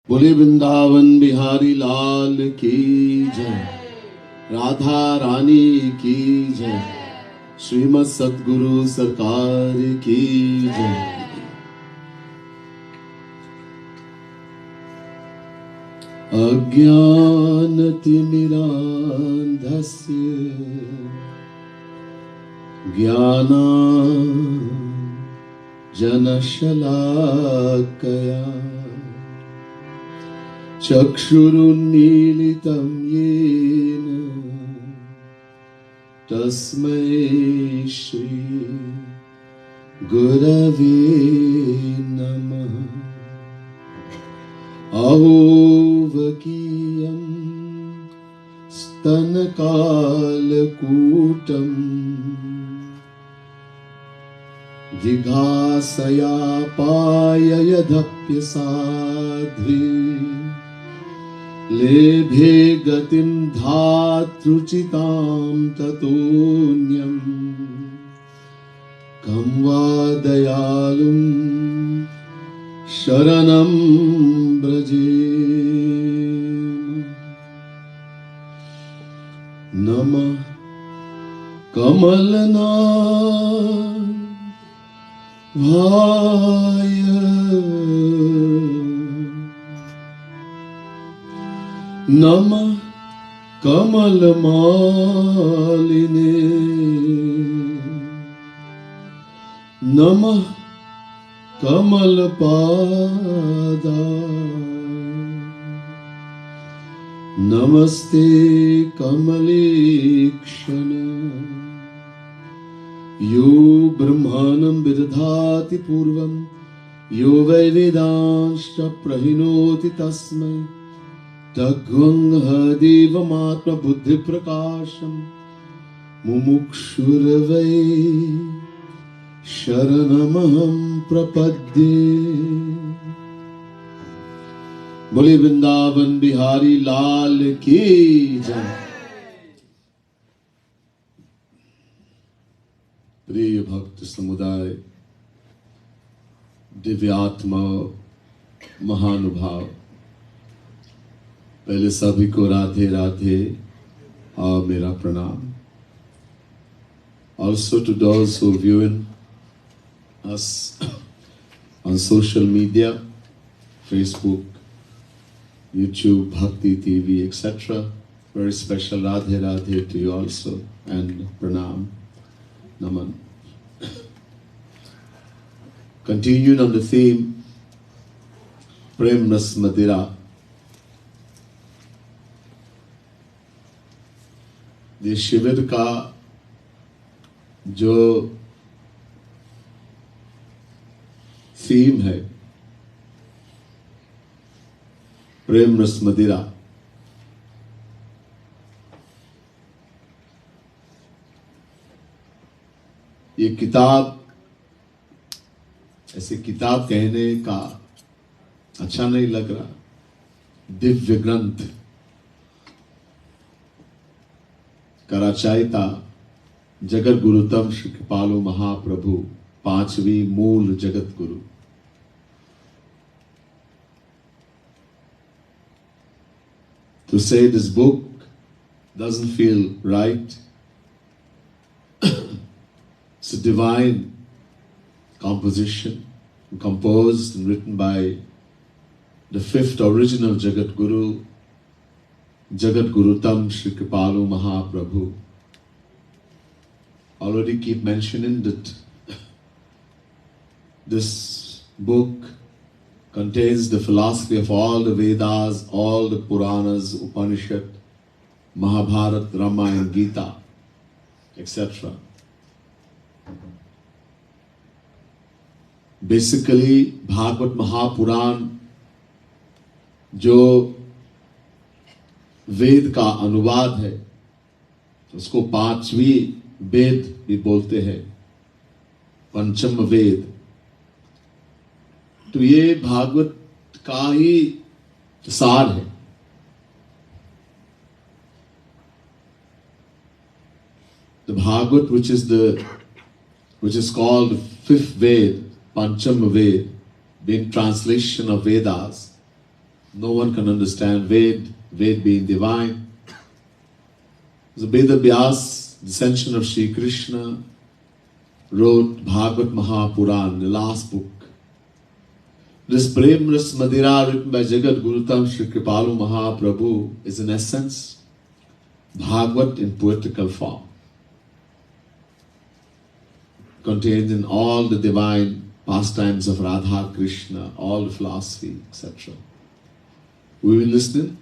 बोले वृंदावन बिहारी लाल की जय, राधा रानी की जय, श्रीमद सद्गुरु सरकार की जय। अज्ञानतिमिरान्धस्य ज्ञानाञ्जनशलाकया चक्षुरुन्मीलितं येन तस्मै श्री गुरवे नमः। अहोवकीयं स्तनकालकूटम् जिघासयापाययदप्यसाध्वी लेभे गतिं धातृचितां ततोऽन्यं कं वा दयालुं शरणं व्रजेम। नमः कमलनाभाय नमः कमलमालिने नमः कमलपादाय नमस्ते कमलेक्षण। यो ब्रह्माणं विदधाति पूर्वं यो वै वेदांश्च प्रहिणोति तस्मै तद्गुंहदेवमात्मबुद्धिप्रकाशं मुमुक्षुर्वै शरणमहं प्रपद्ये। बोले वृंदावन बिहारी लाल की जय। प्रिय भक्त समुदाय, दिव्यात्मा, महानुभाव, पहले सभी को राधे राधे और मेरा प्रणाम। Also to those who viewing us on social media, Facebook, YouTube, Bhakti TV, etc. Very special Radhe Radhe to you also and Pranam, Naman. Continuing on the theme, Prem Ras Madira. ये शिविर का जो theme है प्रेम रस मदिरा, ये किताब, ऐसे किताब कहने का अच्छा नहीं लग रहा, दिव्य ग्रंथ का रचयिता जगत गुरुतम श्री कृपालु महाप्रभु, पांचवी मूल Jagat Guru. To say this book doesn't feel right. It's a divine composition, composed and written by the fifth original Jagat Guru, Jagat Gurutam Shri Kripalu Mahaprabhu. Already keep mentioning that this book contains the philosophy of all the Vedas, all the Puranas, Upanishad, Mahabharata, Ramayana, Gita, etc. Basically, Bhagavad Mahapuran जो वेद का अनुवाद है, उसको पांचवी वेद भी बोलते हैं, पंचम वेद। तो ये भागवत का ही सार है। The Bhagavad, which is called fifth Ved, Pancham Ved, being translation of Vedas, No one can understand Ved being divine. So Veda Vyas, descension of Sri Krishna, wrote Bhagavad Mahapuran, the last book. This Prem Ras Madira written by Jagat Gurutam Sri Kripalu Mahaprabhu is in essence Bhagavad in poetical form. Contained in all the divine pastimes of Radha Krishna, all the philosophy, etc. We will listen.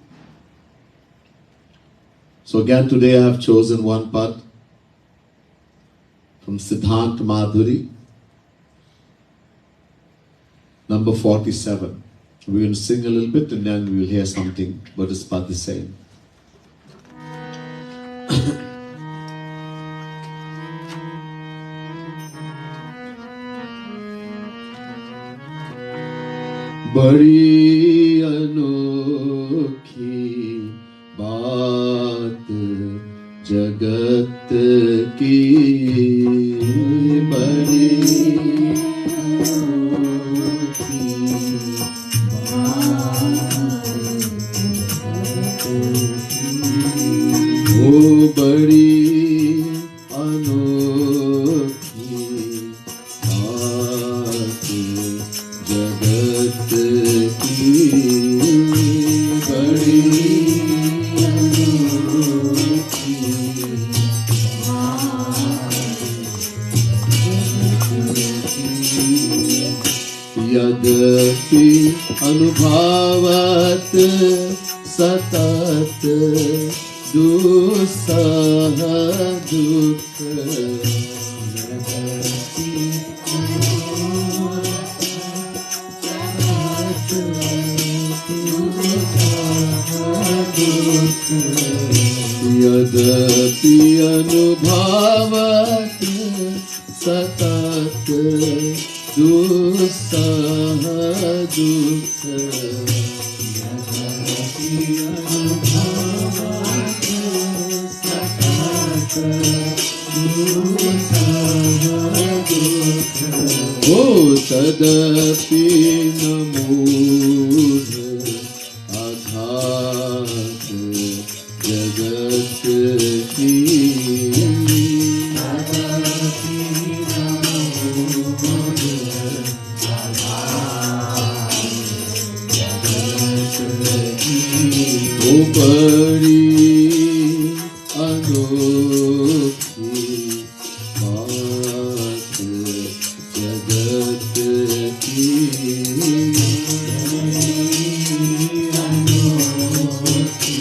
So again today I have chosen one part from Siddhant Madhuri, number 47. We will sing a little bit and then we will hear something, but it's about the same. Bari Anokhi Baat Jagat ki, Bari Anokhi Baat, oh Bari Anokhi Baat Jagat ki, Bari यद्यपि अनुभवत सतत दुस्सह दुख, यद्यपि अनुभवत सतत दुस्सह दुख, ओ तदपि न मूढ़ आघात जगत की, बड़ी अनोखी बात जगत की, अनोखी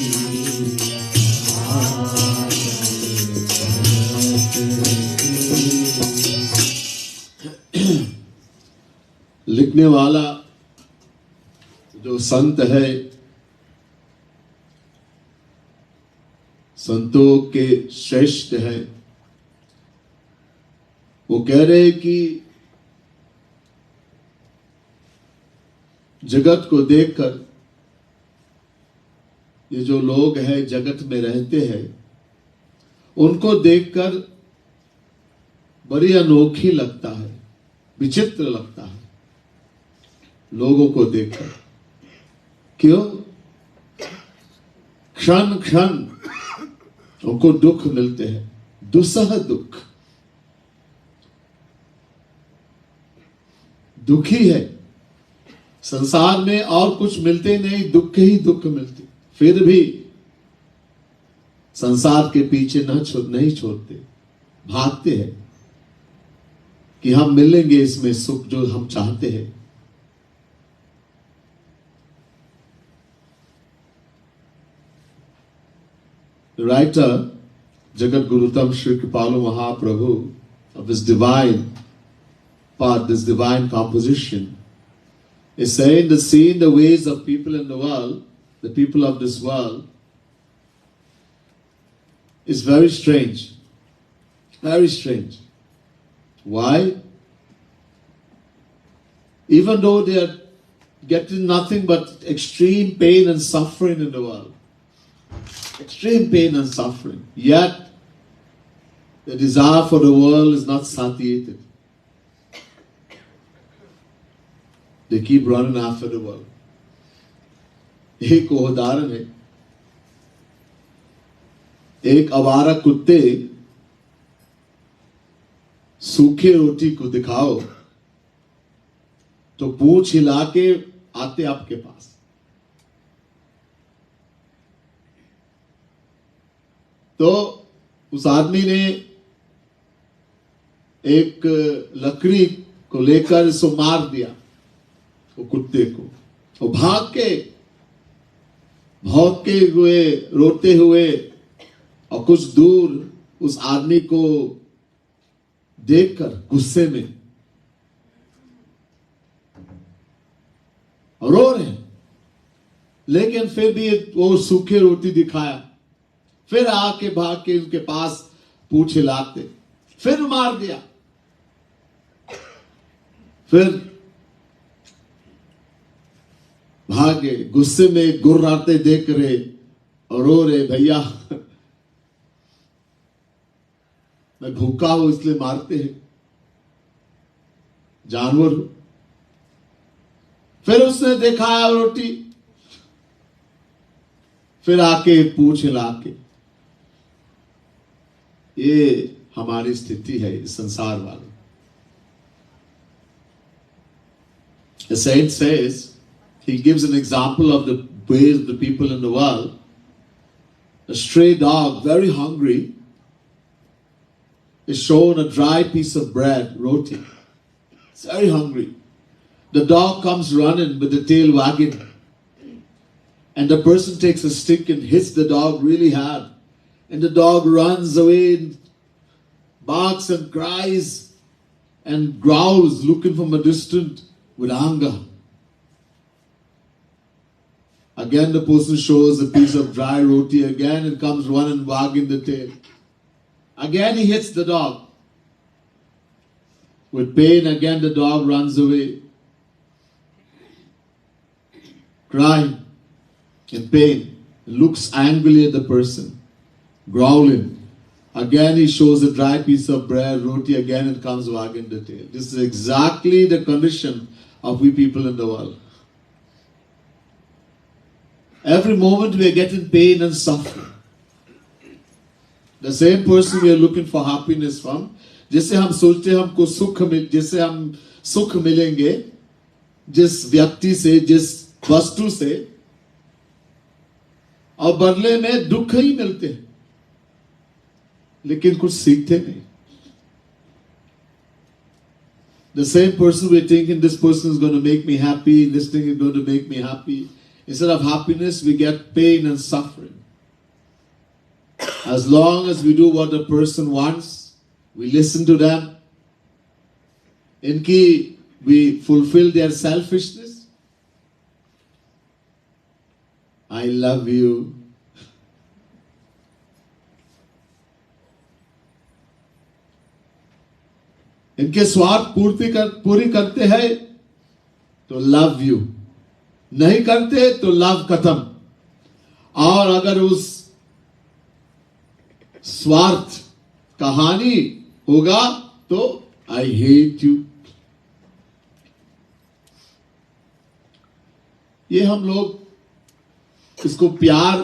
लिखने वाला जो संत है, संतों के श्रेष्ठ है, वो कह रहे कि जगत को देखकर ये जो लोग हैं जगत में रहते हैं, उनको देखकर बड़ी अनोखी लगता है, विचित्र लगता है लोगों को देखकर। क्यों? क्षण क्षण उनको दुख मिलते हैं, दुस्सह दुख, दुखी है। संसार में और कुछ मिलते नहीं, दुख ही दुख मिलते, फिर भी संसार के पीछे नहीं छोड़ते, भागते हैं कि हम मिलेंगे इसमें सुख जो हम चाहते हैं। The writer, Jagat Gurutam Sri Kripalu Mahaprabhu, of his divine part, this divine composition, is saying that seeing the ways of people in the world, the people of this world, is very strange. Very strange. Why? Even though they are getting nothing but extreme pain and suffering in the world, extreme pain and suffering, yet the desire for the world is not satiated. They keep running after the world. एक उदाहरण है, एक आवारा कुत्ते सूखे रोटी को दिखाओ तो पूंछ हिला के आते आपके पास। तो उस आदमी ने एक लकड़ी को लेकर इसको मार दिया, वो कुत्ते को। वो भाग के हुए रोते हुए और कुछ दूर उस आदमी को देखकर गुस्से में रो रहे हैं, लेकिन फिर भी वो सूखे रोटी दिखाया, फिर आके भाग के उनके पास पूंछ हिलाते, फिर मार दिया, फिर भागे गुस्से में गुर्राते देख रहे और रो रहे, भैया मैं भूखा हूं इसलिए मारते हैं, जानवर हूं। फिर उसने दिखाया रोटी, फिर आके पूंछ हिला के। ये हमारी स्थिति है इस संसार वाले। The saint says, he gives an example of the ways the people in the world. A stray dog, very hungry, is shown a dry piece of bread, roti. It's very hungry. The dog comes running with the tail wagging, and the person takes a stick and hits the dog really hard, and the dog runs away and barks and cries and growls, looking from a distance with anger. Again the person shows a piece of dry roti, again it comes running wagging the tail. Again he hits the dog. With pain, again the dog runs away, crying in pain, looks angrily at the person, growling. Again he shows a dry piece of bread, roti, again it comes wagging the tail. This is exactly the condition of we people in the world. Every moment we are getting pain and suffering. The same person we are looking for happiness from, जैसे हम सोचते हैं हमको जैसे हम सुख मिलेंगे जिस व्यक्ति से, जिस वस्तु से, और बदले में दुख ही मिलते हैं, लेकिन कुछ सीखते नहीं. The same person we're thinking this person is going to make me happy, this thing is going to make me happy. Instead of happiness, we get pain and suffering. As long as we do what the person wants, we listen to them, inki we fulfill their selfishness. I love you. इनके स्वार्थ पूरी करते हैं तो love you, नहीं करते तो love खत्म. और अगर उस स्वार्थ का हानि होगा तो आई हेट यू. ये हम लोग इसको प्यार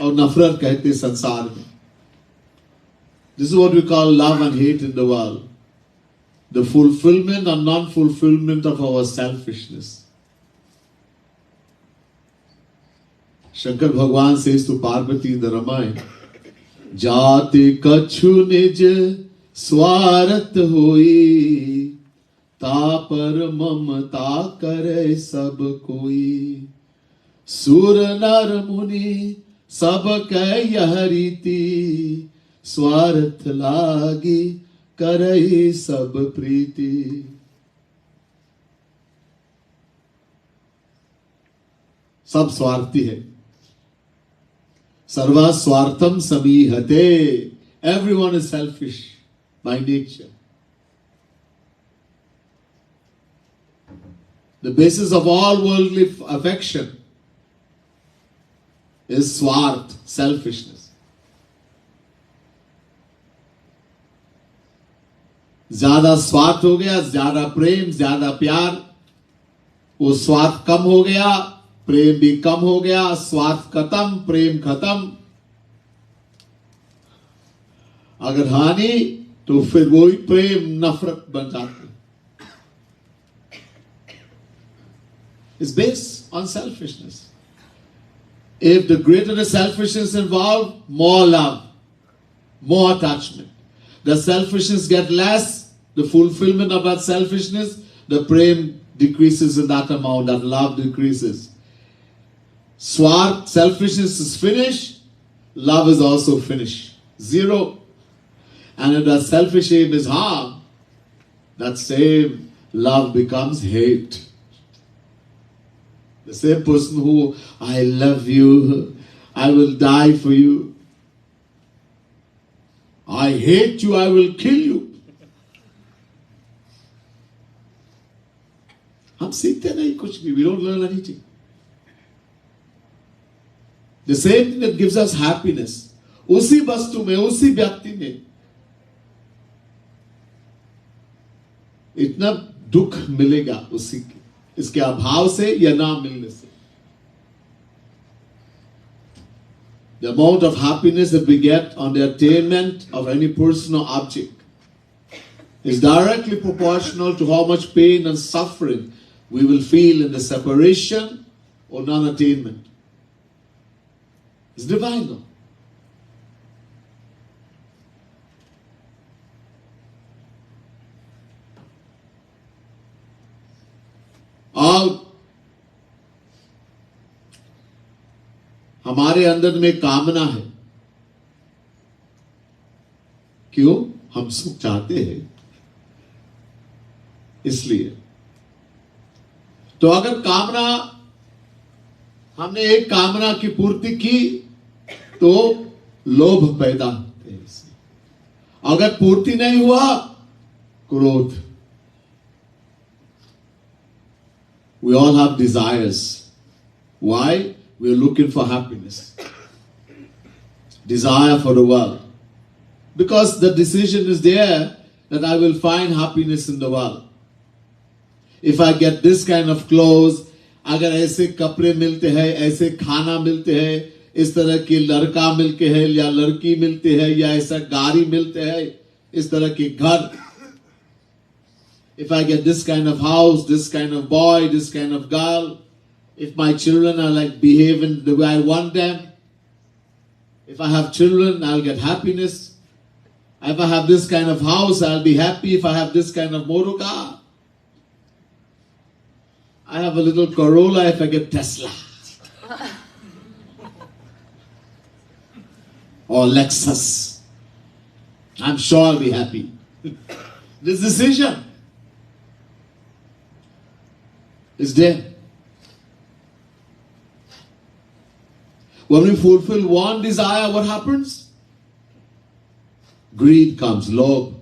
और नफरत कहते हैं संसार में. This is what we call love and hate in the world. The fulfillment or non-fulfillment of our selfishness. Shankar Bhagwan says to Parvati in the Ramayana, Jati kachu nij swarat hoi, ta par mamata kare sab koi. Sur nar muni sab kai yah riti, swarat lagi करई सब प्रीति. सब स्वार्थी है. सर्वा स्वार्थम समीहते. Everyone is selfish by nature. The basis of all worldly affection is swarth, selfishness. ज्यादा स्वार्थ हो गया, ज्यादा प्रेम, ज्यादा प्यार, वो स्वार्थ कम हो गया प्रेम भी कम हो गया, स्वार्थ खत्म, प्रेम खत्म। अगर हानि तो फिर वही प्रेम नफरत बन जाती। It's based on selfishness. If the greater the selfishness involved, more love, more attachment. The selfishness get less, the fulfillment of that selfishness, the prem decreases in that amount, that love decreases. Swart, selfishness is finished, love is also finished. Zero. And if that selfish aim is harm, that same love becomes hate. The same person who, I love you, I will die for you, I hate you, I will kill you. हम सीखते नहीं कुछ भी. We don't learn anything. The same thing that gives us happiness, उसी वस्तु में, उसी व्यक्ति में इतना दुख मिलेगा उसी इसके अभाव से या ना मिलने से. The amount of happiness that we get on the attainment of any person or object is directly proportional to how much pain and suffering we will feel in the separation or non-attainment. It's divine, though. हमारे अंदर में कामना है. क्यों? हम सुख चाहते हैं, इसलिए. तो अगर कामना, हमने एक कामना की पूर्ति की तो लोभ पैदा होते हैं. अगर पूर्ति नहीं हुआ, क्रोध. We all have desires. Why? We are looking for happiness. Desire for the world. Because the decision is there that I will find happiness in the world. If I get this kind of clothes, अगर ऐसे कपड़े मिलते हैं, ऐसे खाना मिलते हैं, इस तरह के लड़का मिलते हैं या लड़की मिलते हैं या ऐसा गाड़ी मिलते हैं, इस तरह के घर. If I get this kind of house, this kind of boy, this kind of girl, if my children are like behaving the way I want them, if I have children, I'll get happiness. If I have this kind of house, I'll be happy. If I have this kind of motor car, I have a little Corolla if I get Tesla. Or Lexus. I'm sure I'll be happy. This decision is there. When we fulfill one desire, what happens? Greed comes, lobh,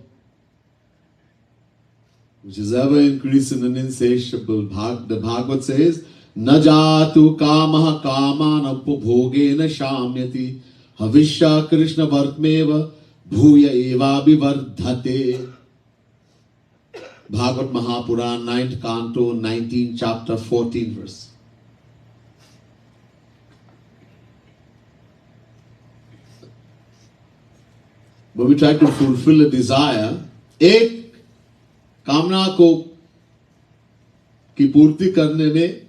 which is ever increasing and insatiable. The Bhagavad says, "Na jatu kamaha kaman upbhogena shamyati havishya krishna vartmeva bhuya eva vivardhate." Bhagavad Mahapuran, 9th canto, 19th chapter, 14th verse. When we try to fulfill a desire, एक कामना को की पूर्ति करने में,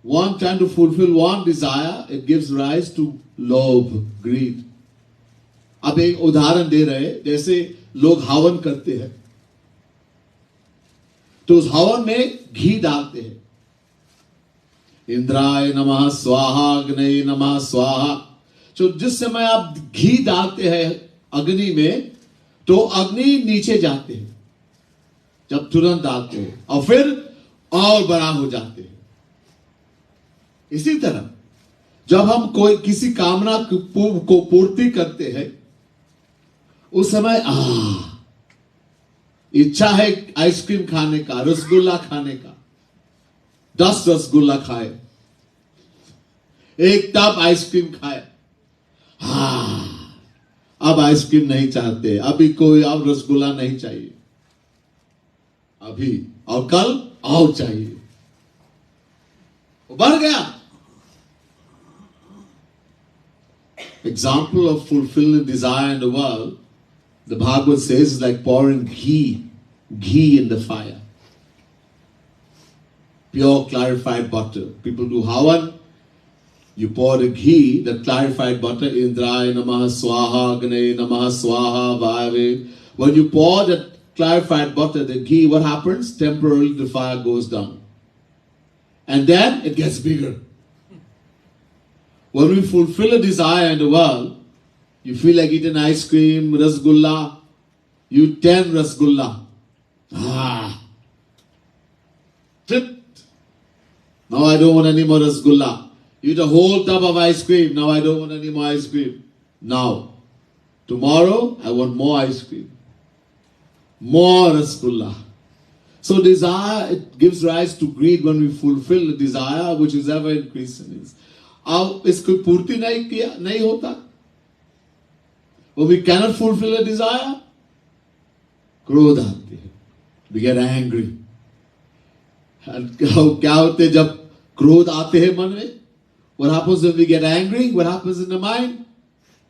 one trying to fulfill one desire, it gives rise to lobh, greed. अब एक उदाहरण दे रहे हैं, जैसे लोग हवन करते हैं तो उस हवन में घी डालते हैं. इंद्राय नमः स्वाहा, अग्नये नमः स्वाहा. तो जिस समय आप घी डालते हैं अग्नि में तो अग्नि नीचे जाते हैं जब तुरंत डालते हैं और फिर और बड़ा हो जाते हैं. इसी तरह जब हम कोई किसी कामना को पूर्ति करते हैं उस समय इच्छा है आइसक्रीम खाने का, रसगुल्ला खाने का, 10 रसगुल्ला खाए, एक टब आइसक्रीम खाए. अब आइसक्रीम नहीं चाहते, अभी कोई अब रसगुल्ला नहीं चाहिए, अभी और कल और चाहिए, वो बढ़ गया. Example of fulfilling desire in the world, the Bhagavad says, is like pouring ghee in the fire. Pure clarified butter. People do havan. You pour the ghee, the clarified butter, Indraya Namaha Swaha, Agnaye Namaha Swaha, Vayave. When you pour that clarified butter, the ghee, what happens? Temporarily the fire goes down. And then it gets bigger. When we fulfill a desire in the world, you feel like eating ice cream, rasgulla, you 10 rasgulla. Tripped. Now I don't want any more rasgulla. You eat a whole tub of ice cream. Now I don't want any more ice cream. Now, tomorrow I want more ice cream. More rasgulla. So desire, it gives rise to greed when we fulfill the desire which is ever increasing. अब इसको पूर्ति नहीं होता. When we cannot fulfill a desire, क्रोध आती है. We get angry. And क्या होते जब क्रोध आते हैं मन में? What happens when we get angry? What happens in the mind?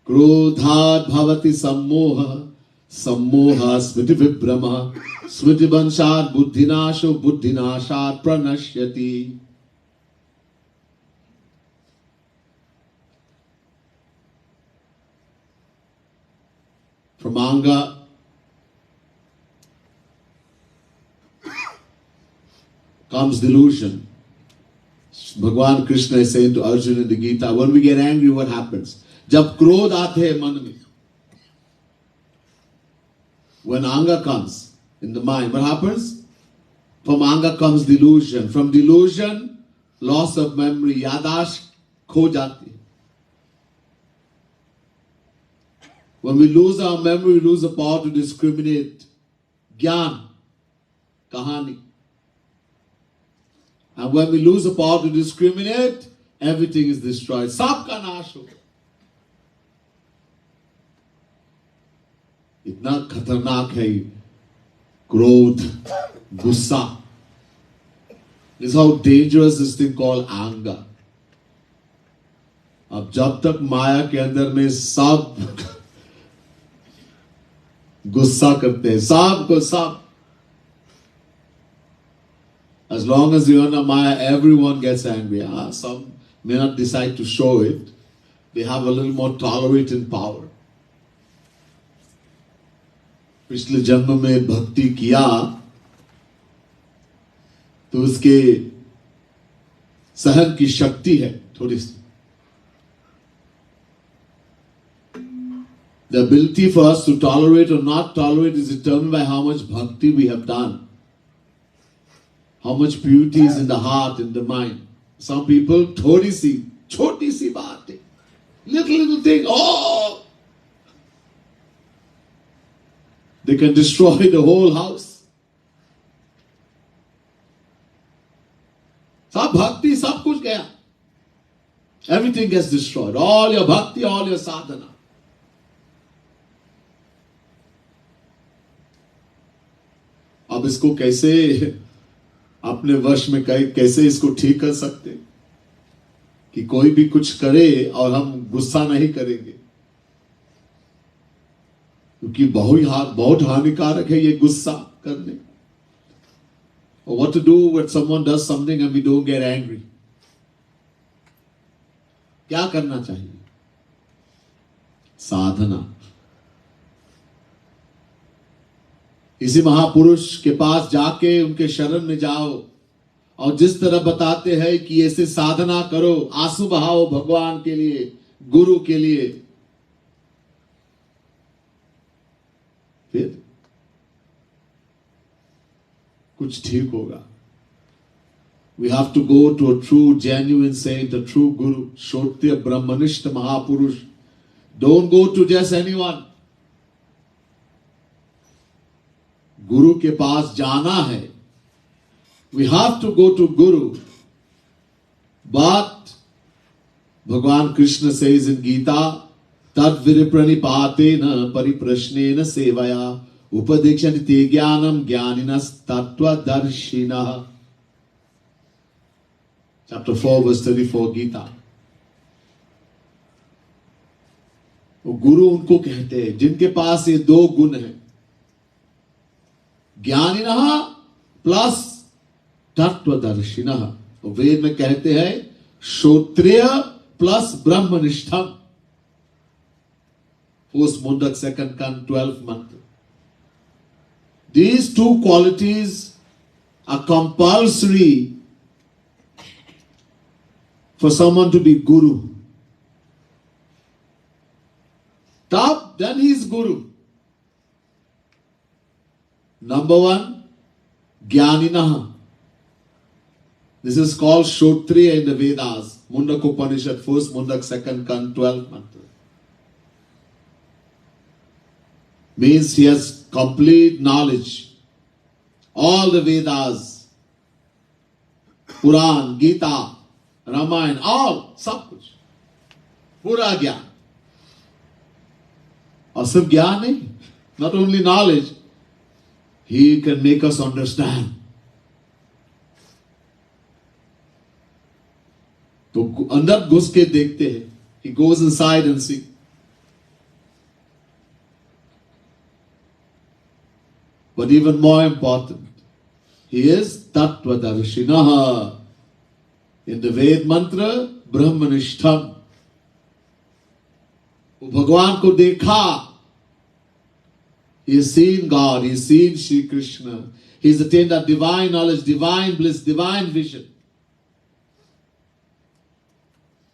क्रोधात् भवति सम्मोहः, सम्मोहः स्मृति विभ्रमः, स्मृति भंशात् बुद्धिनाशो, बुद्धिनाशात् प्रणश्यति. From anger comes delusion. Bhagwan Krishna is saying to Arjuna in the Gita, when we get angry, what happens? जब क्रोध आते हैं मन में, when anger comes in the mind, what happens? From anger comes delusion. From delusion, loss of memory, यादाश्त खो जाती है. When we lose our memory, we lose the power to discriminate. Gyan, kahani. And when we lose the power to discriminate, everything is destroyed. Sabka nash ho. Itna khatarnak hai krodh, gussa. This is how dangerous this thing called anger. अब जब तक माया के अंदर में सब गुस्सा करते हैं, सब को सब. As long as you're under Maya, everyone gets angry. Some may not decide to show it. They have a little more tolerating power. पिछले जन्म में भक्ति किया तो उसके सहन की शक्ति है थोड़ी सी. The ability for us to tolerate or not tolerate is determined by how much bhakti we have done. How much purity is in the heart, in the mind. Some people, choti si baat hai. Little thing, oh! They can destroy the whole house. Sab bhakti, sab kuch gaya. Everything gets destroyed. All your bhakti, all your sadhana. अब इसको कैसे अपने वश में कैसे इसको ठीक कर सकते कि कोई भी कुछ करे और हम गुस्सा नहीं करेंगे, क्योंकि बहुत हानिकारक है ये गुस्सा करने. Or what to do when someone does something and we don't get angry? क्या करना चाहिए? साधना. इसी महापुरुष के पास जाके उनके शरण में जाओ और जिस तरह बताते हैं कि ऐसे साधना करो, आंसू बहाओ भगवान के लिए, गुरु के लिए, फिर कुछ ठीक होगा. We have to go to a true, genuine saint, a true guru, Shotya Brahmanishta Mahapurush. Don't go to just anyone. गुरु के पास जाना है. We have to go to Guru. But Bhagwan Krishna says in Gita, Tad viripranipatena pariprashnena sevaya upadekshani te jnanam jnaninas tattva darshina. chapter 4 verse 34 Gita. वो गुरु उनको कहते हैं जिनके पास ये दो गुण हैं, ज्ञानिनः प्लस तत्वदर्शिनः। तो वेद में कहते हैं श्रोत्रिय प्लस ब्रह्मनिष्ठम। फर्स्ट मुंडक सेकंड कांड 12th मंत्र। These two qualities are compulsory for someone to be guru. Then he is guru. Number one, Jnaninaha. This is called Shrotriya in the Vedas. Mundak Upanishad, first Mundak, second Kan, 12th mantra. Means he has complete knowledge. All the Vedas, Puran, Gita, Ramayana, all, सब कुछ, पूरा ज्ञान। और सिर्फ ज्ञान नहीं, not only knowledge, he can make us understand. तो अंदर घुस के देखते हैं, he goes inside and see. But even more important, he is Tattvadarshinaha. In the Ved mantra, Brahmanishtham. वो भगवान को देखा. He has seen God, he has seen Shri Krishna. He has attained that divine knowledge, divine bliss, divine vision.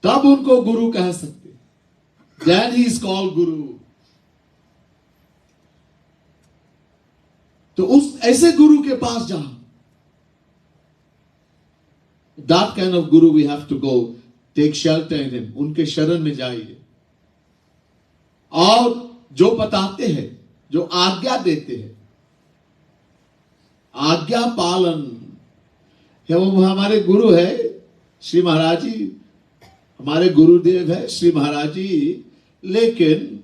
तब उनको गुरु कह सकते. Then he is called Guru. तो उस ऐसे गुरु के पास जाओ. That kind of guru we have to go. Take shelter in him. उनके शरण में जाइए. और जो बताते हैं, जो आज्ञा देते हैं, आज्ञा पालन, वो हमारे गुरु है श्री महाराज जी, हमारे गुरुदेव है श्री महाराज जी। लेकिन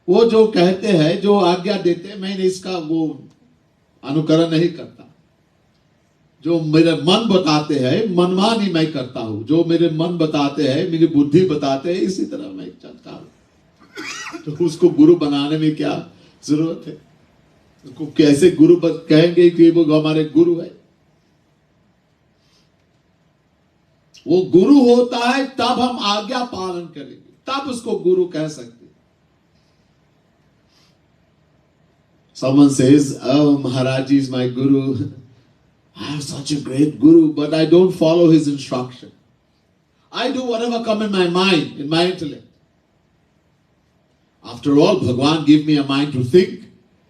वो जो कहते हैं, जो आज्ञा देते हैं, मैंने इसका वो अनुकरण नहीं करता। जो मेरे मन बताते हैं, मनमानी मैं करता हूं। जो मेरे मन बताते हैं, मेरी बुद्धि बताते हैं, इसी तरह मैं चलता हूं। तो उसको गुरु बनाने में क्या जरूरत है? उसको कैसे गुरु कहेंगे कि वो हमारे गुरु है? वो गुरु होता है तब हम आज्ञा पालन करेंगे, तब उसको गुरु कह सकते। Someone says, "Oh, Maharaj is my guru. I have such a great guru, but I don't follow his instruction. I do whatever comes in my mind, in my intellect." After all, Bhagwan gave me a mind to think.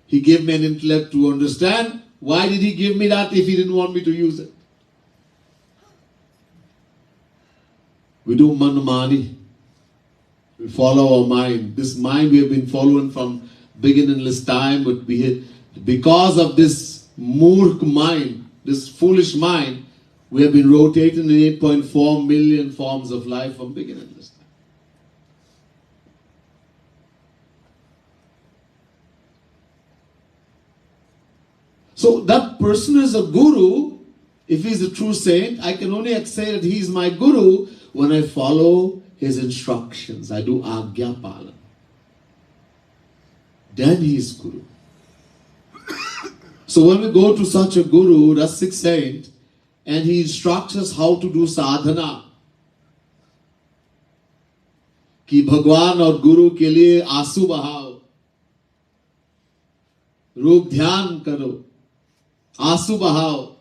He gave me an intellect to understand. Why did he give me that if he didn't want me to use it? We do manmani. We follow our mind. This mind we have been following from beginningless time, but because of this murk mind, this foolish mind, we have been rotating in 8.4 million forms of life from beginningless time. So that person is a guru. If he is a true saint, I can only say that he is my guru when I follow his instructions. I do Agya Palan. Then he is guru. So when we go to such a guru, Rasik saint, and he instructs us how to do sadhana, कि भगवान और गुरु के लिए आंसू बहाओ, रूप ध्यान करो, आंसू बहाओ,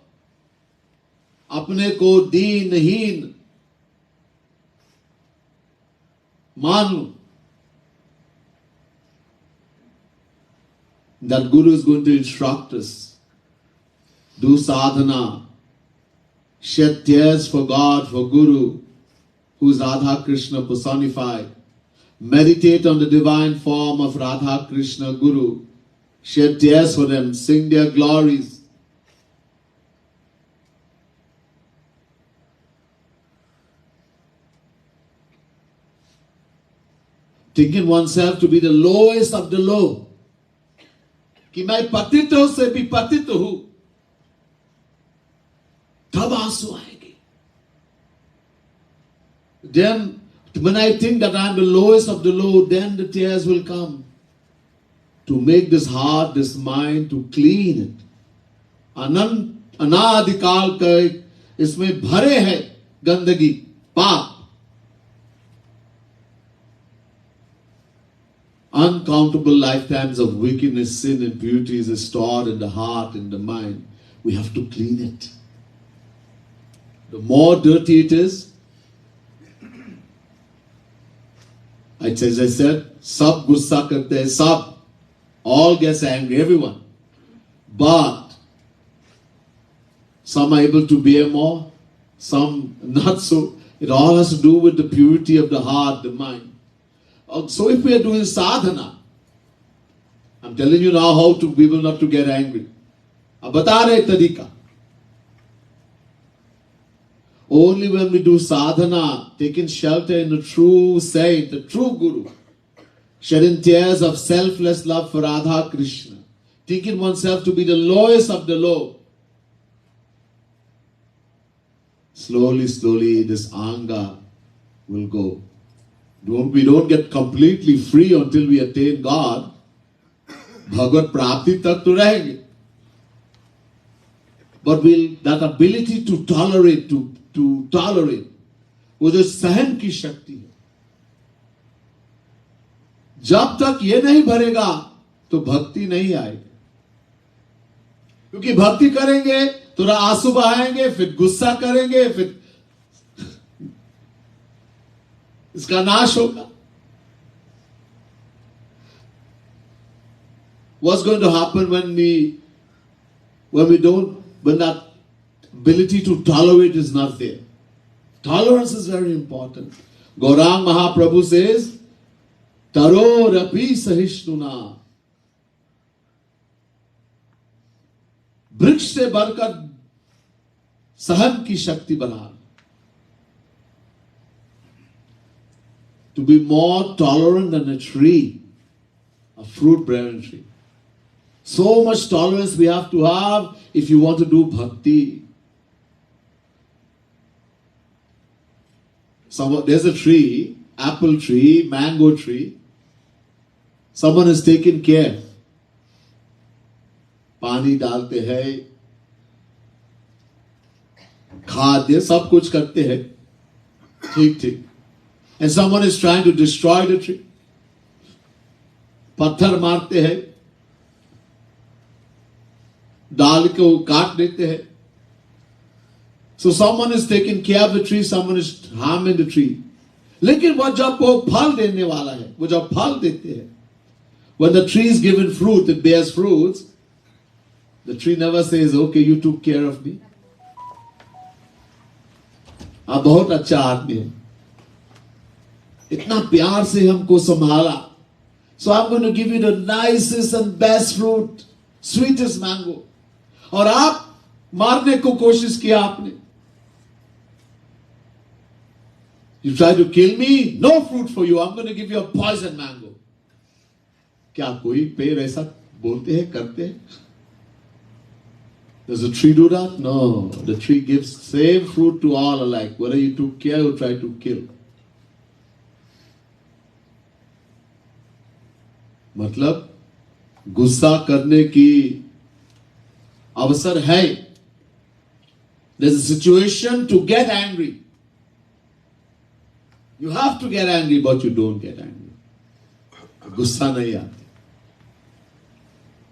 अपने को दीनहीन मान लो. That guru is going to instruct us. Do sadhana. Shed tears for God, for Guru, who is Radha Krishna personified. Meditate on the divine form of Radha Krishna Guru. Shed tears for them. Sing their glories. Thinking oneself to be the lowest of the low. कि मैं पतितों से भी पतित हूं, तब आंसू आएंगे. Then when I think that I am the lowest of the low, then the tears will come. To make this heart, this mind, to clean it. अनादिकाल का इसमें भरे है गंदगी, पाप. Uncountable lifetimes of wickedness, sin, impurities is stored in the heart, in the mind. We have to clean it. The more dirty it is, as I said, sab gussa karte hai, sab. All gets angry, everyone. But some are able to bear more, some not so. It all has to do with the purity of the heart, the mind. So if we are doing sadhana, I'm telling you now how to be able not to get angry. Ab bata rahe tarika. Only when we do sadhana, taking shelter in the true saint, the true guru, shedding tears of selfless love for Radha Krishna, thinking oneself to be the lowest of the low. Slowly, slowly, this anga will go. We don't get completely free until we attain God. Bhagavad Prapti tak to rahenge. But that ability to tolerate, to tolerate, वो जो सहन की शक्ति है, जब तक ये नहीं भरेगा तो भक्ति नहीं आएगी. क्योंकि भक्ति करेंगे तो आंसू बहाएंगे, फिर गुस्सा करेंगे, फिर इसका नाश होगा. What's going to happen when that ability to tolerate is not there? Tolerance is very important. Gaurang Mahaprabhu says, Taro rapi sahishnuna. वृक्ष से बढ़कर सहन की शक्ति बढ़ा. To be more tolerant than a tree, a fruit bearing tree. So much tolerance we have to have if you want to do bhakti. There's a tree, apple tree, mango tree. Someone is taking care. पानी डालते हैं, खाद्य सब कुछ करते हैं, ठीक ठीक. And someone is trying to destroy the tree. पत्थर मारते हैं, डाल को काट देते हैं. So someone is taking care of the tree, someone is harming the tree. लेकिन वो जब वो फल देने वाला है, वो जब फल देते हैं, when the tree is given fruit, it bears fruits. The tree never says, okay, you took care of me. आप बहुत अच्छा आदमी है, इतना प्यार से हमको संभाला. So I'm going to give you the nicest and best fruit, sweetest mango. और आप मारने को कोशिश किया आपने. You try to kill me, no fruit for you. I'm going to give you a poison mango. क्या कोई पेड़ ऐसा बोलते हैं, करते हैं? Does the tree do that? No. The tree gives same fruit to all alike, whether you took care or try to kill. मतलब गुस्सा करने की अवसर है. There's a situation to get angry. You have to get angry, but you don't get angry. गुस्सा नहीं आती.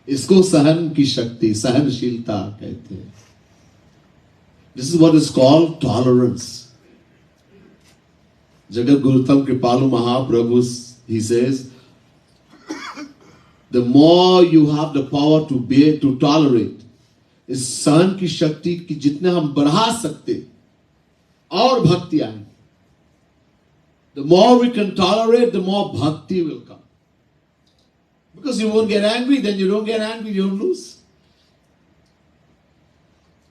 इसको सहन की शक्ति, सहनशीलता कहते हैं. This is what is called tolerance. Jagat Gurutam Kripalu Mahaprabhu, he says, the more you have the power to bear, to tolerate, इस सहन की शक्ति की जितने हम बढ़ा सकते और भक्ति आए. The more we can tolerate, the more bhakti will come. Because you won't get angry, then you don't get angry, you don't lose.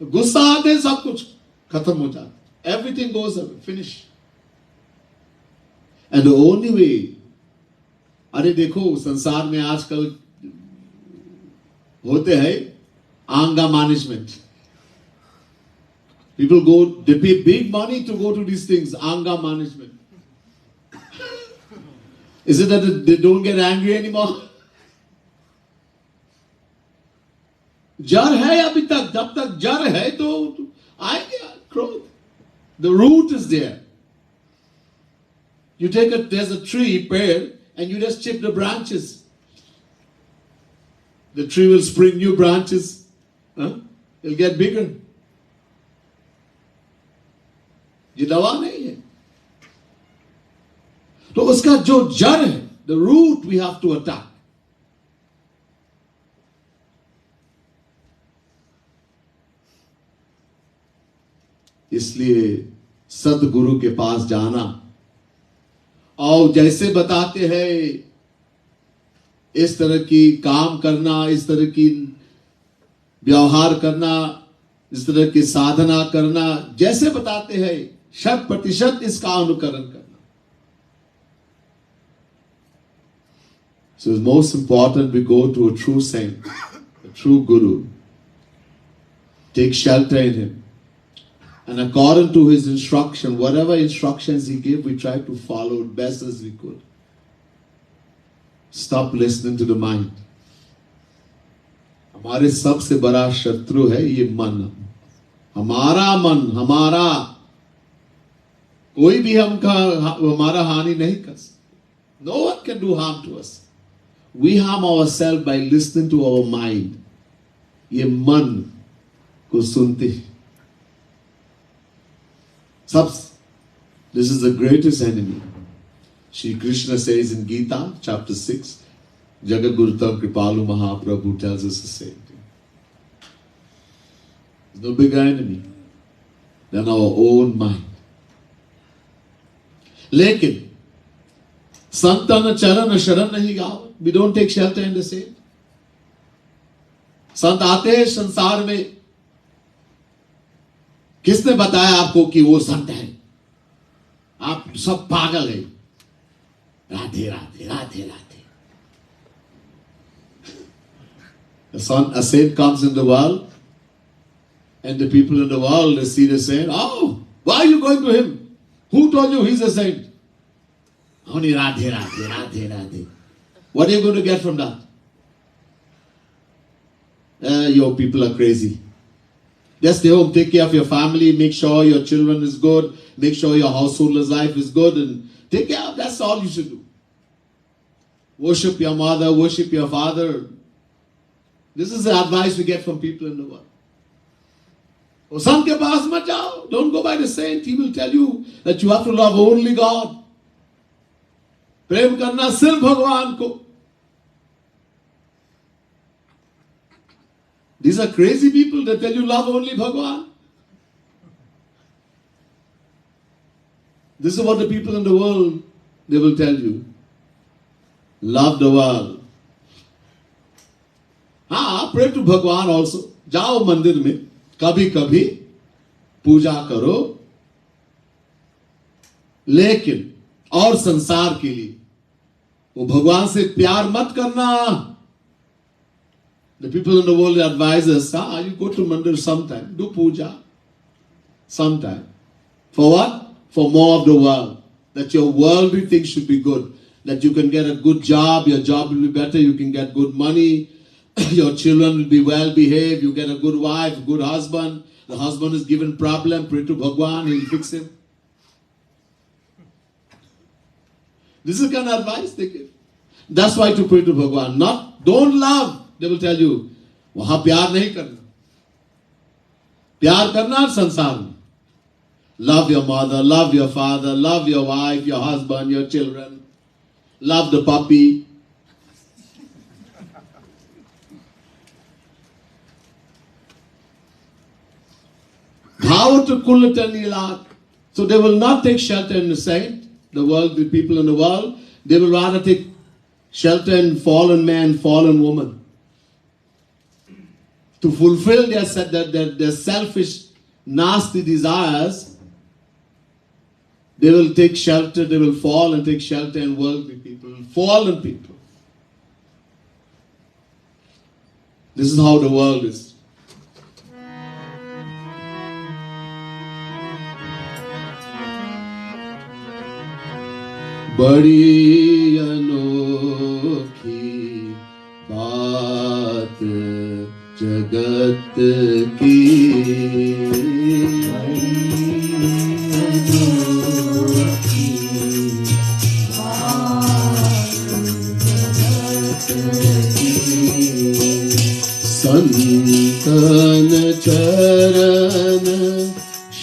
गुस्सा आते सब कुछ खत्म हो जाता. Everything goes away, finish. And the only way, अरे देखो संसार में आजकल होते हैं anger management. People go, they pay big money to go to these things, anger management. Is it that they don't get angry anymore? जड़ है अभी तक, जब तक जड़ है तो आएगा क्रोध. The root is there. You take there's a tree, pear, and you just chip the branches. The tree will spring new branches. It'll get bigger. ये दवा नहीं है. तो उसका जो जड़ है, the root we have to attack. इसलिए सदगुरु के पास जाना और जैसे बताते हैं इस तरह की काम करना, इस तरह की व्यवहार करना, इस तरह की साधना करना, जैसे बताते हैं 100% इसका अनुकरण करना. So it's most important we go to a true saint, a true guru, take shelter in him. And according to his instruction, whatever instructions he gave, we try to follow it best as we could. Stop listening to the mind. हमारे सबसे बड़ा शत्रु है ये मन. हमारा मन, हमारा कोई भी हमारा हानि नहीं कर सकता. No one can do harm to us. We harm ourselves by listening to our mind. ये मन को सुनते. This is the greatest enemy. Shri Krishna says in Gita, chapter 6, Jagat Gurutam Kripalu Mahaprabhu tells us the same thing. There's no bigger enemy than our own mind. लेकिन संतन चरण शरण नहीं गाओ. We don't take shelter in the saint. संत आते हैं संसार में. किसने बताया आपको कि वो संत है? आप सब पागल है. Radhe Radhe Radhe Radhe. A saint comes in the world, and the people in the world, they see the saint. Oh, why are you going to him? Who told you he's a saint? Only Radhe Radhe Radhe Radhe. What are you going to get from that? Your people are crazy. Just stay home, take care of your family, make sure your children is good, make sure your householder's life is good, and take care of. That's all you should do. Worship your mother, worship your father. This is the advice we get from people in the world. Oh, Sant ke paas mat jao. Don't go by the saint. He will tell you that you have to love only God. प्रेम करना सिर्फ भगवान को. These are crazy people that tell you love only Bhagwan. This is what the people in the world, they will tell you. Love the world. Pray to Bhagwan also. जाओ मंदिर में कभी कभी पूजा करो. लेकिन और संसार के लिए वो भगवान से प्यार मत करना. The people in the world advise us, you go to mandir sometime, do puja sometime. For what? For more of the world. That your worldly things should be good. That you can get a good job, your job will be better, you can get good money, your children will be well behaved, you get a good wife, a good husband. The husband is given problem, pray to Bhagwan, he'll fix him. This is the kind of advice they give. That's why to pray to Bhagwan. Don't love. They will tell you, वहां प्यार नहीं करना. प्यार करना संसार में. Love your mother, love your father, love your wife, your husband, your children. Love the puppy. Bhavat kullata nilat. So they will not take shelter in the saint, the world, the people in the world. They will rather take shelter in fallen man, fallen woman. To fulfill their selfish, nasty desires, they will take shelter, they will fall and take shelter in worldly people, fallen people. This is how the world is. Bari संतन चरण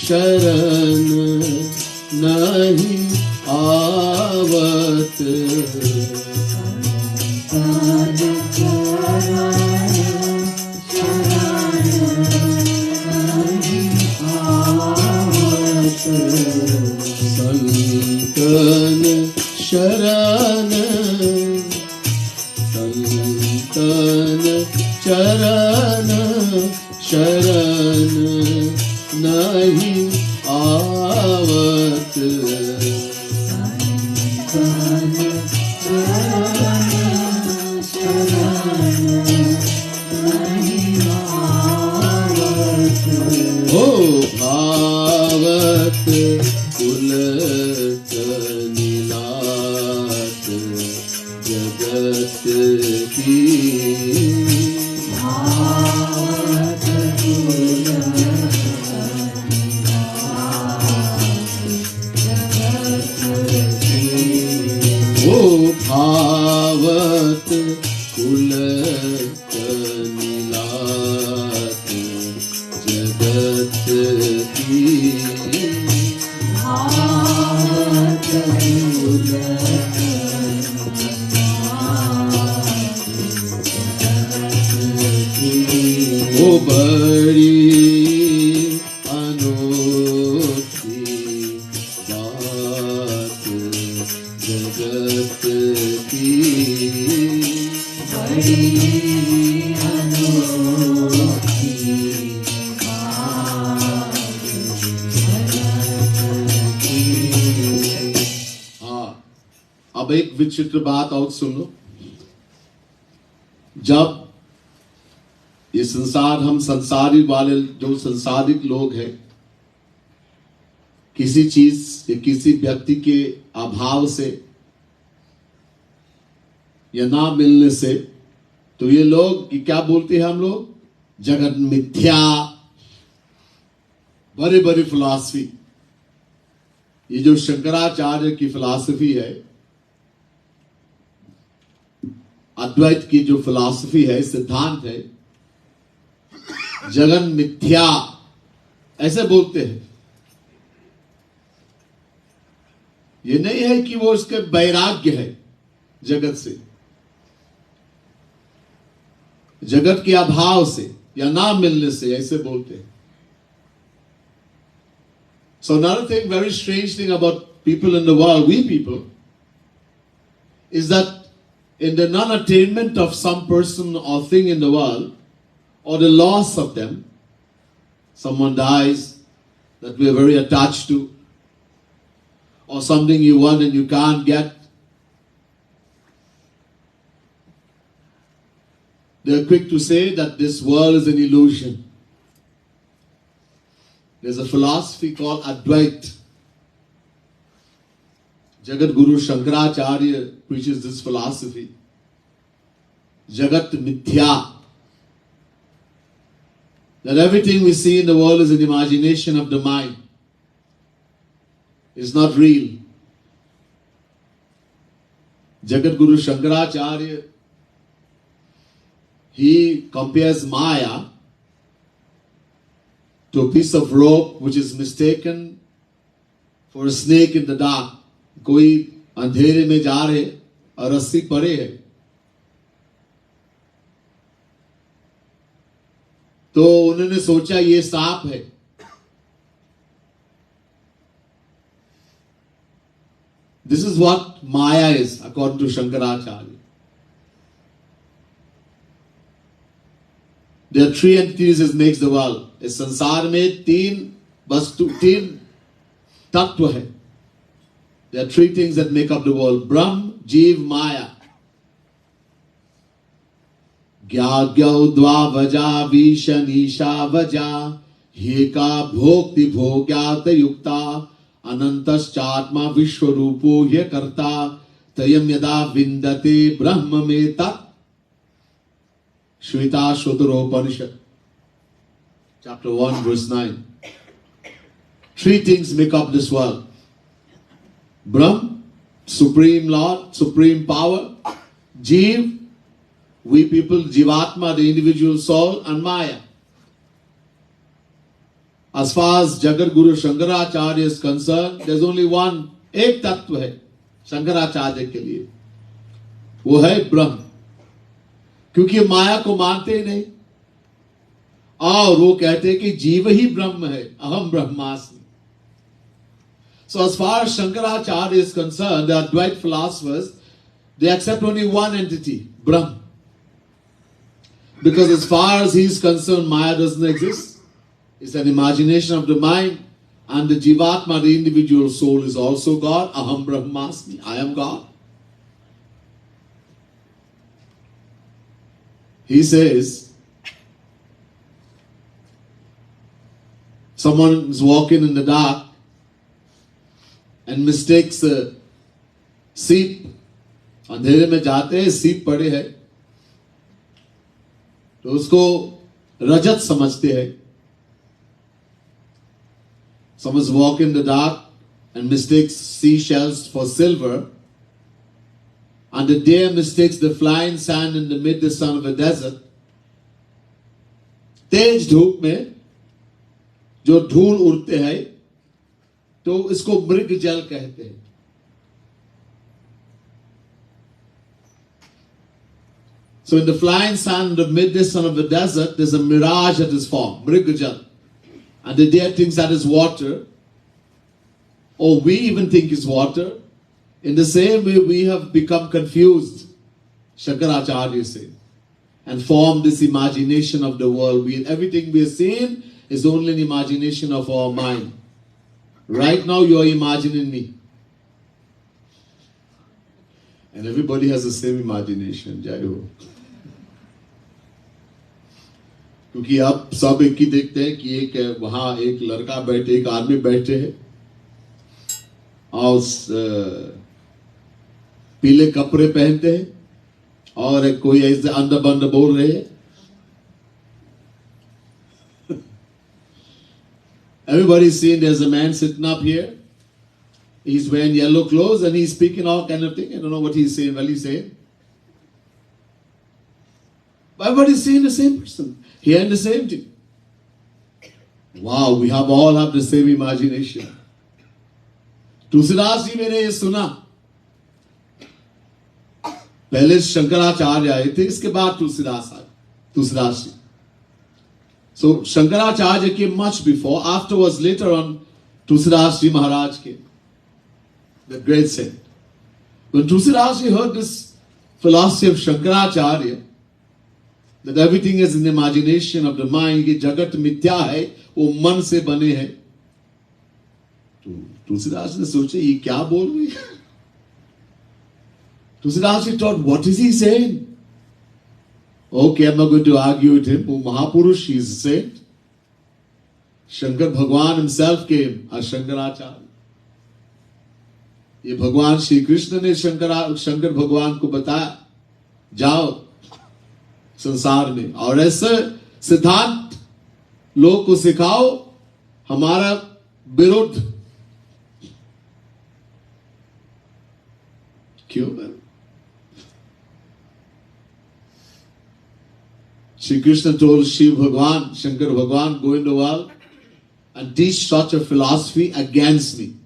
शरण नहीं आवत, संतन चरण शरण नहीं आवत, संतन शरण चरण शरण नहीं आवत, संतन चरण शरण नहीं आवत, ओ भावत कुलत नीलात जगत की, भावत कुलत नीलात जगत की, भावत कुलत जगत की, ओ बड़ी अनोखी बात जगत की, बड़ी अनोखी बात जगत की। हाँ, अब एक विचित्र बात और सुन लो। जब ये संसार, हम संसारी वाले जो संसारिक लोग हैं, किसी चीज या किसी व्यक्ति के अभाव से या ना मिलने से, तो ये लोग क्या बोलते हैं हम लोग? जगत मिथ्या। बड़ी बड़ी फिलॉसफी, ये जो शंकराचार्य की फिलॉसफी है, अद्वैत की जो फिलॉसफी है, सिद्धांत है, जगन मिथ्या ऐसे बोलते हैं। ये नहीं है कि वो उसके वैराग्य है जगत से, जगत के अभाव से या ना मिलने से ऐसे बोलते हैं। So another thing, very strange thing about people in the world, we people, is that in the non-attainment of some person or thing in the world, or the loss of them, someone dies that we are very attached to, or something you want and you can't get, they are quick to say that this world is an illusion. There's a philosophy called Advait. Jagat Guru Shankaracharya preaches this philosophy. Jagat Mithya. That everything we see in the world is an imagination of the mind. It's not real. Jagat Guru Shankaracharya, he compares Maya to a piece of rope which is mistaken for a snake in the dark. कोई अंधेरे में जा रहे और रस्सी पड़े है, तो उन्होंने सोचा ये सांप है। This is what Maya is according to Shankaracharya. There are three entities that makes the world. इस संसार में तीन तत्व है. There are three things that make up the world: Brahm, Jeev, Maya. ज्ञाज्ञौ द्वावजा विशनीशा वजा हेका भोक्ति भोग्यात युक्ता अनंतश्चात्मा विश्वरूपो ह्य कर्ता तयम यदा विन्दते ब्रह्म में तत् Shvetashvatara Upanishad chapter 1 verse 9. Three things make up this world. Brahm, Supreme Lord, Supreme Power. Jeev, we people, Jivatma, the individual soul, and Maya. As far as Jagat Guru Shankaracharya is concerned, there's only one, एक तत्व है शंकराचार्य के लिए, वो है ब्रह्म. क्योंकि माया को मानते ही नहीं और वो कहते हैं कि जीव ही ब्रह्म है, अहम ब्रह्मास्मि. So as far as Shankaracharya is concerned, the Advait philosophers, they accept only one entity, Brahm. Because as far as he is concerned, Maya doesn't exist. It's an imagination of the mind. And the Jivatma, the individual soul, is also God. Aham Brahmasmi, I am God. He says, someone is walking in the dark and mistakes a seep. अंधेरे में जाते हैं, सीप पड़े है तो उसको रजत समझते हैं. Someone's walking in the dark and mistakes seashells for silver, and the deer mistakes the flying sand in the midday sun of a desert. तेज धूप में जो धूल उड़ते हैं तो इसको मृग जल कहते हैं. So in the flying sand, the midday sun of the desert, there's a mirage that is formed, mrigajal. And the deer thinks that is water, or we even think is water. In the same way, we have become confused, Shankaracharya said, and formed this imagination of the world. Everything we are seeing is only an imagination of our mind. Right now, you are imagining me. And everybody has the same imagination. Jai Ho. क्योंकि अब सब एक ही देखते हैं कि एक वहां एक लड़का बैठे, एक आदमी बैठे हैं और पीले कपड़े पहनते हैं और कोई ऐसे अंदर बंद बोल रहे हैं. Everybody is seeing there's a man sitting up here. He's wearing yellow clothes and he's speaking all kind of thing. I don't know what he's saying. Well, he's saying. But everybody's seeing the same person. Hearing the same thing. Wow, we all have the same imagination. Tulsidas ji मैंने ये सुना. पहले शंकराचार्य आए थे, इसके बाद तुलसीदास आए. Tulsidas ji. So Shankaracharya came much before. Afterwards, later on, Tulsidas Ji Maharaj came, the great saint. When Tulsidas Ji heard this philosophy of Shankaracharya, that everything is in the imagination of the mind, कि जगत मिथ्या है, वो मन से बने हैं, तो तुलसीदास ने सोचा ये क्या बोल रही है. Tulsidas Ji thought, what is he saying? Okay, I'm not going to argue with him. Mahapurush, he is a saint. Shankar Bhagwan himself came as Shankaracharya. ये भगवान श्री कृष्ण ने शंकर भगवान को बताया, जाओ संसार में और ऐसे सिद्धांत लोग को सिखाओ हमारा विरुद्ध. क्यों? Shri Krishna told Shiv Bhagwan, Shankar Bhagwan, go in the world and teach such a philosophy against me.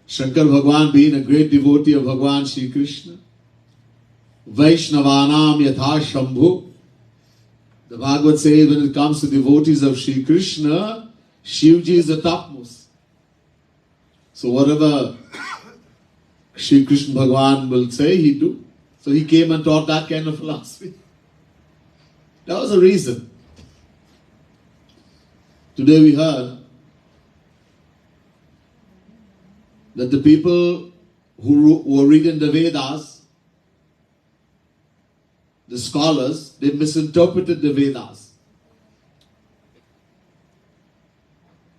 Shankar Bhagwan, being a great devotee of Bhagwan Shri Krishna, Vaishnavanam yatha Shambhu, the Bhagavad says when it comes to devotees of Shri Krishna, Shivji is the topmost. So whatever Shri Krishna Bhagwan will say, he do. So he came and taught that kind of philosophy. That was the reason. Today we heard that the people who were reading the Vedas, the scholars, they misinterpreted the Vedas.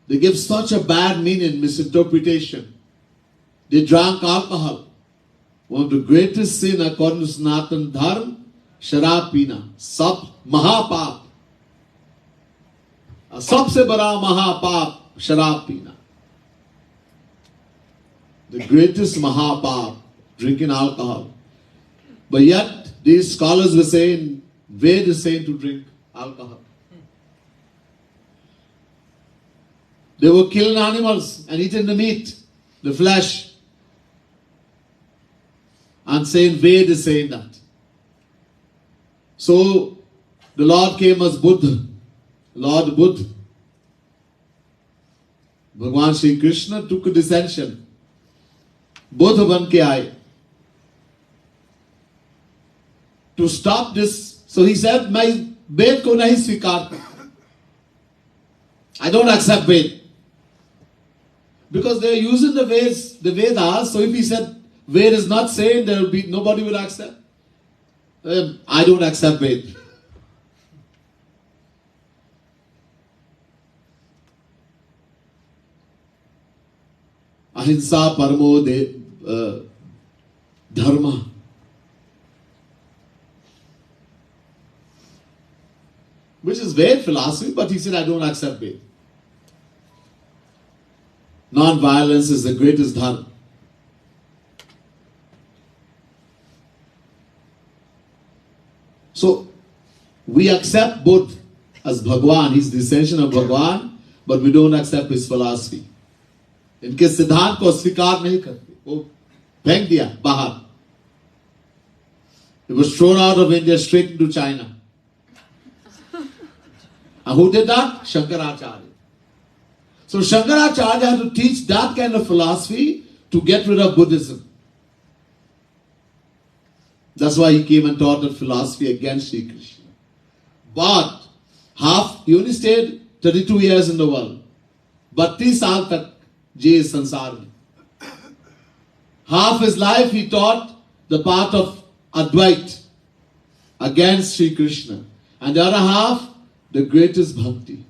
They give such a bad meaning, misinterpretation. They drank alcohol. One of the greatest sin according to Sanatan Dharma, Sharab Pina, Sab Mahapap. सबसे बड़ा महापाप शराब पीना. The greatest mahapap, drinking alcohol. But yet, these scholars were saying, Ved is saying to drink alcohol. They were killing animals and eating the meat, the flesh. And saying, Ved is saying that. So, the Lord came as Buddha, Lord Buddha. Bhagwan Shri Krishna took a dissension. Buddha ban ke aaye. To stop this, so he said, "Main Ved ko nahi swikar karta. I don't accept Ved." Because they are using the Vedas, so if he said Ved is not saying, there will be nobody will accept. I don't accept Ved. Ahimsa paramo dharma. Which is Ved philosophy, but he said, I don't accept Ved. Non-violence is the greatest dharma. So, we accept Buddha as Bhagwan, he's the extension of Bhagwan, but we don't accept his philosophy. इनके सिद्धांत को स्वीकार नहीं करते, वो फेंक दिया बाहर. It was thrown out of India straight into China. And who did that? Shankaracharya. So Shankaracharya had to teach that kind of philosophy to get rid of Buddhism. That's why he came and taught that philosophy against Sri Krishna. But he only stayed 32 years in the world. 32 साल तक जिए संसार में. Half his life he taught the path of Advait against Sri Krishna. And the other half, the greatest bhakti.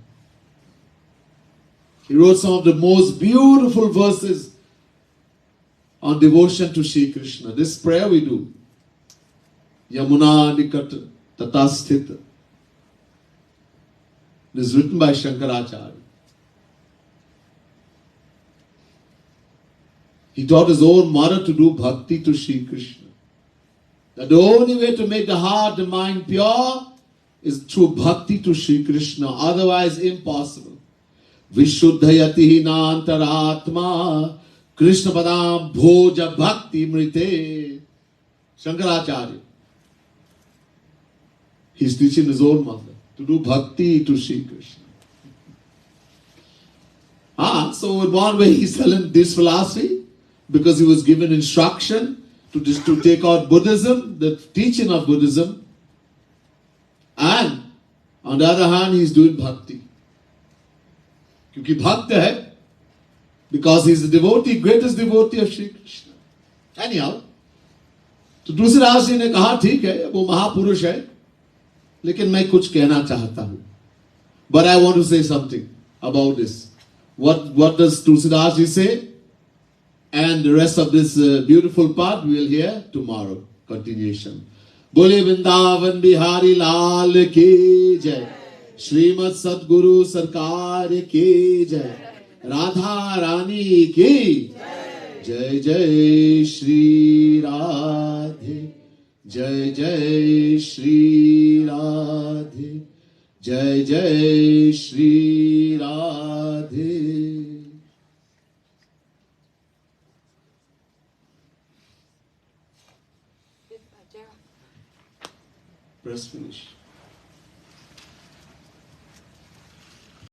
He wrote some of the most beautiful verses on devotion to Sri Krishna. This prayer we do. Yamuna Nikat Tatasthita. This is written by Shankaracharya. He taught his own mother to do bhakti to Sri Krishna. That the only way to make the heart, the mind pure is through bhakti to Sri Krishna. Otherwise, impossible. Vishuddhayati nantaratma Krishna padam bhoja bhakti mrite. Shankaracharya. He's teaching his own mother to do bhakti to Sri Krishna. So in one way he's telling this philosophy because he was given instruction to take out Buddhism, the teaching of Buddhism. And on the other hand, he's doing bhakti. Because bhakt hai, because he's the devotee, greatest devotee of Shri Krishna. Anyhow, तो दूसरे राज ने कहा ठीक है वो महापुरुष है लेकिन मैं कुछ कहना चाहता हूं. But I want to say something about this. What does Tulsidas ji say? And the rest of this beautiful part we will hear tomorrow. Continuation. बोले वृंदावन बिहारी लाल की जय. श्रीमद सद्गुरु सरकार की जय. राधा रानी की जय. जय श्री राधे. जय जय श्री राधे. जय जय श्री राधे. Press finish.